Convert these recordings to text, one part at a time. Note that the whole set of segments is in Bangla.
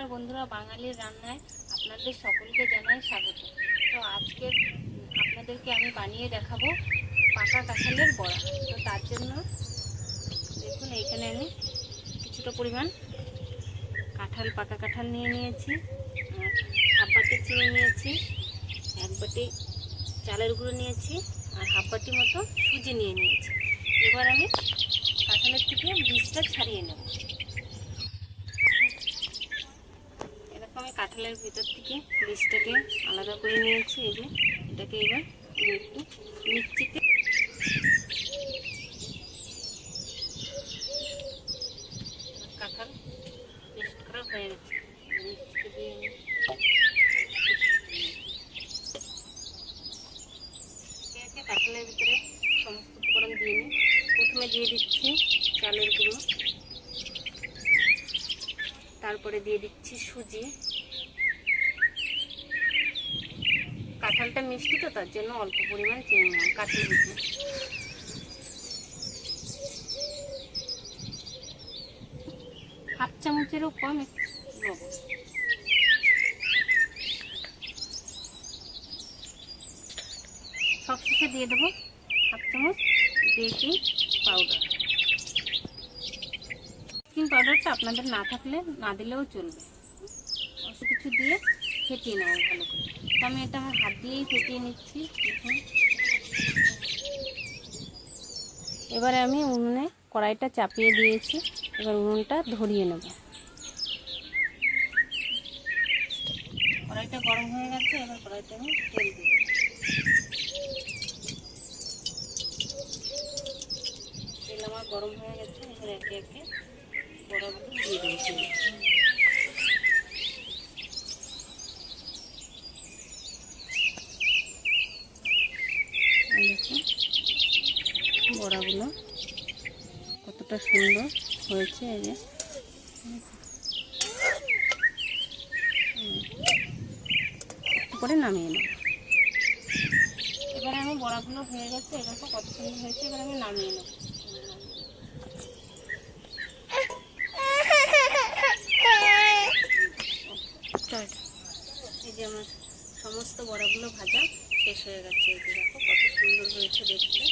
নমস্কার বন্ধুরা, বাঙালির রান্নায় আপনাদের সকলকে জানাই স্বাগত। তো আজকে আপনাদেরকে আমি বানিয়ে দেখাবো পাকা কাঁঠালের বড়া। তো তার জন্য দেখুন, এইখানে আমি কিছুটা পরিমাণ পাকা কাঁঠাল নিয়ে নিয়েছি, হাফ বাটি চিনি নিয়েছি, এক বাটি চালের গুঁড়ো নিয়েছি, আর হাফ বাটি মতো সুজি নিয়ে নিয়েছি। এবার আমি কাঁঠালের থেকে বীজটা ছাড়িয়ে নেব। আমি কাঁঠালের ভিতর থেকে বীজটাকে আলাদা করে নিয়েছি। এই যে এটাকে এবার একটু মিক্সিতে কাঁঠাল পেস্ট করা হয়ে গেছে। মিক্সিতে দিয়ে কাঁঠালের ভিতরে সমস্ত উপকরণ দিয়ে নিই। প্রথমে দিয়ে দিচ্ছি চালের গুঁড়ো, তারপরে দিয়ে দিচ্ছি সুজি। কাঁঠালটা মিষ্টি তো, তার জন্য অল্প পরিমাণ চিনি নিলাম। কাঁঠাল দিচ্ছি হাফ চামচেরও কম লবণ। সবশেষে দিয়ে দেবো হাফ চামচ বেকিং পাউডার। বেকিং পাউডারটা আপনাদের না থাকলে না দিলেও চলবে। কিছু দিয়ে ফেটিয়ে নেব ভালো করে। তো আমি এটা আমার হাত দিয়েই ফেটিয়ে নিচ্ছি। দেখুন, এবারে আমি উনুনে কড়াইটা চাপিয়ে দিয়েছি। এবার উনুনটা ধরিয়ে নেব। কড়াইটা গরম হয়ে গেছে। এবার কড়াইতে আমি তেল দিই। তেল আমার গরম হয়ে গেছে। এবার একে একে বড়াগুলো দিয়ে দিয়েছি। দেখুন বড়াগুলো কতটা সুন্দর হয়েছে। এই যে করে নামিয়ে নেব। এবার আমি বড়াগুলো হয়ে গেছে, এরকম কত সুন্দর হয়েছে। এবার আমি নামিয়ে নেব। এই যে আমার সমস্ত বড়াগুলো ভাজা শেষ হয়ে গেছে। এই যে দেখো কত সুন্দর হয়েছে দেখতে।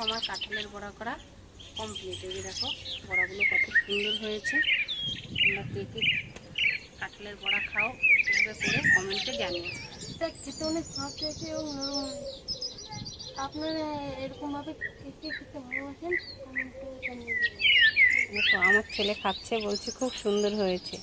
আমার কাঁঠালের বড়া করা কমপ্লিট। এই যে দেখো বড়াগুলো কত সুন্দর হয়েছে। তোমরা কে কে কাঁঠালের বড়া খাও এভাবে করে কমেন্টে জানিও। এটা খেতে অনেক সফট হয়েছে এবং নরম হয়েছে। আপনারা এরকমভাবে কে কে খেতে ভালোবাসেন কমেন্টে জানিয়ে দেবেন। দেখো আমার ছেলে খাচ্ছে, বলছে খুব সুন্দর হয়েছে।